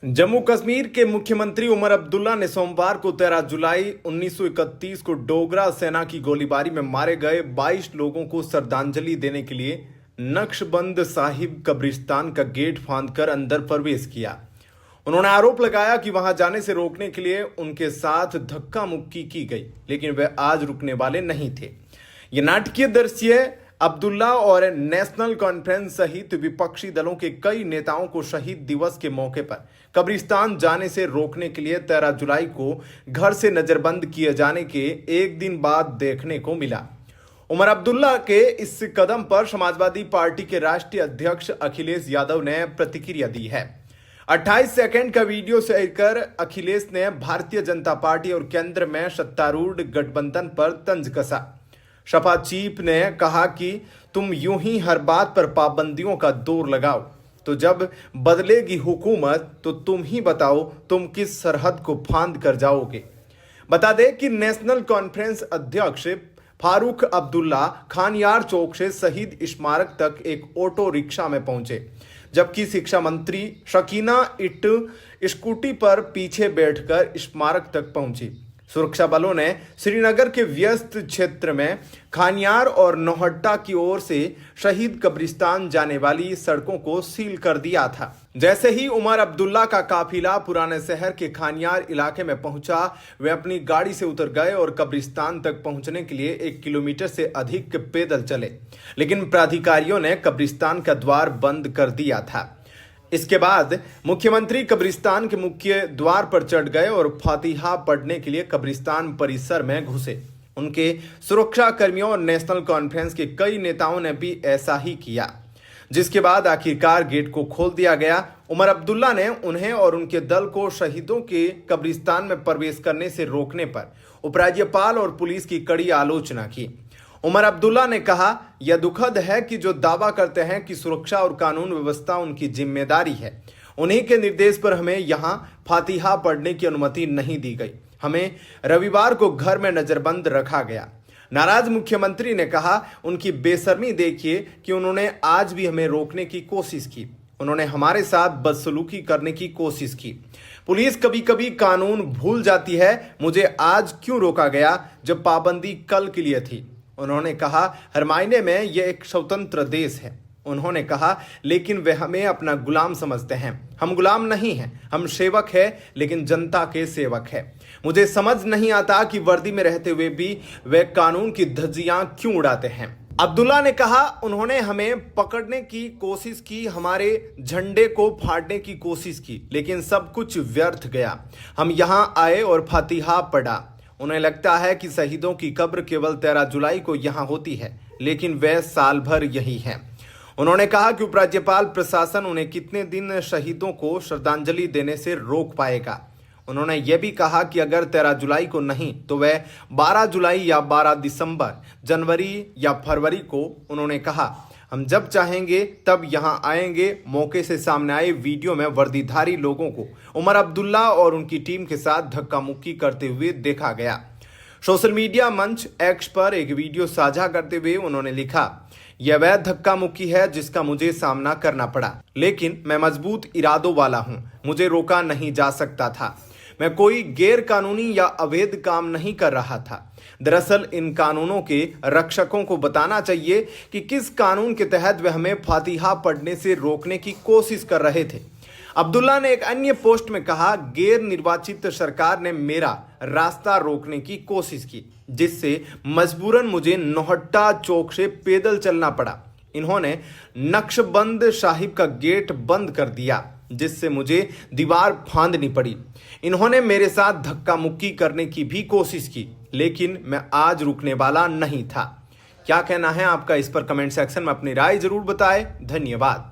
जम्मू कश्मीर के मुख्यमंत्री उमर अब्दुल्ला ने सोमवार को 13 जुलाई 1931 को डोगरा सेना की गोलीबारी में मारे गए 22 लोगों को श्रद्धांजलि देने के लिए नक्शबंद साहिब कब्रिस्तान का गेट फांदकर अंदर प्रवेश किया। उन्होंने आरोप लगाया कि वहां जाने से रोकने के लिए उनके साथ धक्का मुक्की की गई, लेकिन वे आज रुकने वाले नहीं थे। ये नाटकीय दृश्य अब्दुल्ला और नेशनल कॉन्फ्रेंस सहित विपक्षी दलों के कई नेताओं को शहीद दिवस के मौके पर कब्रिस्तान जाने से रोकने के लिए 13 जुलाई को घर से नजरबंद किए जाने के एक दिन बाद देखने को मिला। उमर अब्दुल्ला के इस कदम पर समाजवादी पार्टी के राष्ट्रीय अध्यक्ष अखिलेश यादव ने प्रतिक्रिया दी है। 28 सेकंड का वीडियो शेयर कर अखिलेश ने भारतीय जनता पार्टी और केंद्र में सत्तारूढ़ गठबंधन पर तंज कसा। सपा चीफ ने कहा कि तुम यूं ही हर बात पर पाबंदियों का दौर लगाओ, तो जब बदलेगी हुकूमत तो तुम ही बताओ तुम किस सरहद को फांद कर जाओगे। बता दें कि नेशनल कॉन्फ्रेंस अध्यक्ष फारूक अब्दुल्ला खानियार चौक से शहीद स्मारक तक एक ऑटो रिक्शा में पहुंचे, जबकि शिक्षा मंत्री शकीना इट स्कूटी पर पीछे बैठकर स्मारक तक पहुंची। सुरक्षा बलों ने श्रीनगर के व्यस्त क्षेत्र में खानियार और नौहट्टा की ओर से शहीद कब्रिस्तान जाने वाली सड़कों को सील कर दिया था। जैसे ही उमर अब्दुल्ला का काफिला पुराने शहर के खानियार इलाके में पहुंचा, वे अपनी गाड़ी से उतर गए और कब्रिस्तान तक पहुंचने के लिए 1 किलोमीटर से अधिक पैदल चले, लेकिन प्राधिकारियों ने कब्रिस्तान का द्वार बंद कर दिया था। इसके बाद मुख्यमंत्री कब्रिस्तान के मुख्य द्वार पर चढ़ गए और फातिहा पढ़ने के लिए कब्रिस्तान परिसर में घुसे। उनके सुरक्षा कर्मियों और नेशनल कॉन्फ्रेंस के कई नेताओं ने भी ऐसा ही किया, जिसके बाद आखिरकार गेट को खोल दिया गया। उमर अब्दुल्ला ने उन्हें और उनके दल को शहीदों के कब्रिस्तान में प्रवेश करने से रोकने पर उपराज्यपाल और पुलिस की कड़ी आलोचना की। उमर अब्दुल्ला ने कहा, यह दुखद है कि जो दावा करते हैं कि सुरक्षा और कानून व्यवस्था उनकी जिम्मेदारी है, उन्हीं के निर्देश पर हमें यहां फातिहा पढ़ने की अनुमति नहीं दी गई। हमें रविवार को घर में नजरबंद रखा गया। नाराज मुख्यमंत्री ने कहा, उनकी बेशर्मी देखिए कि उन्होंने आज भी हमें रोकने की कोशिश की। उन्होंने हमारे साथ बदसलूकी करने की कोशिश की। पुलिस कभी कभी कानून भूल जाती है। मुझे आज क्यों रोका गया जब पाबंदी कल के लिए थी? उन्होंने कहा, हर मायने में यह एक स्वतंत्र देश है। उन्होंने कहा, लेकिन वे हमें अपना गुलाम समझते हैं। हम गुलाम नहीं हैं, हम सेवक हैं, लेकिन जनता के सेवक हैं। मुझे समझ नहीं आता कि वर्दी में रहते हुए भी वे कानून की धज्जियां क्यों उड़ाते हैं। अब्दुल्ला ने कहा, उन्होंने हमें पकड़ने की कोशिश की, हमारे झंडे को फाड़ने की कोशिश की, लेकिन सब कुछ व्यर्थ गया। हम यहां आए और फातिहा पढ़ा। उन्हें लगता है कि शहीदों की कब्र केवल 13 जुलाई को यहां होती है, लेकिन वह साल भर यही है। उन्होंने कहा कि उपराज्यपाल प्रशासन उन्हें कितने दिन शहीदों को श्रद्धांजलि देने से रोक पाएगा। उन्होंने यह भी कहा कि अगर 13 जुलाई को नहीं तो वह 12 जुलाई या 12 दिसंबर, जनवरी या फरवरी को, उन्होंने कहा, हम जब चाहेंगे तब यहां आएंगे। मौके से सामने आए वीडियो में वर्दीधारी लोगों को उमर अब्दुल्ला और उनकी टीम के साथ धक्का मुक्की करते हुए देखा गया। सोशल मीडिया मंच एक्स पर एक वीडियो साझा करते हुए उन्होंने लिखा, यह वह धक्का मुक्की है जिसका मुझे सामना करना पड़ा, लेकिन मैं मजबूत इरादों वाला हूं। मुझे रोका नहीं जा सकता था। मैं कोई गैर कानूनी या अवैध काम नहीं कर रहा था। दरअसल इन कानूनों के रक्षकों को बताना चाहिए कि किस कानून के तहत वे हमें फातिहा पढ़ने से रोकने की कोशिश कर रहे थे। अब्दुल्ला ने एक अन्य पोस्ट में कहा, गैर निर्वाचित सरकार ने मेरा रास्ता रोकने की कोशिश की, जिससे मजबूरन मुझे नौहट्टा चौक से पैदल चलना पड़ा। इन्होंने नक्शबंद साहिब का गेट बंद कर दिया, जिससे मुझे दीवार फांदनी पड़ी। इन्होंने मेरे साथ धक्का मुक्की करने की भी कोशिश की, लेकिन मैं आज रुकने वाला नहीं था। क्या कहना है आपका इस पर कमेंट सेक्शन में अपनी राय जरूर बताएं। धन्यवाद।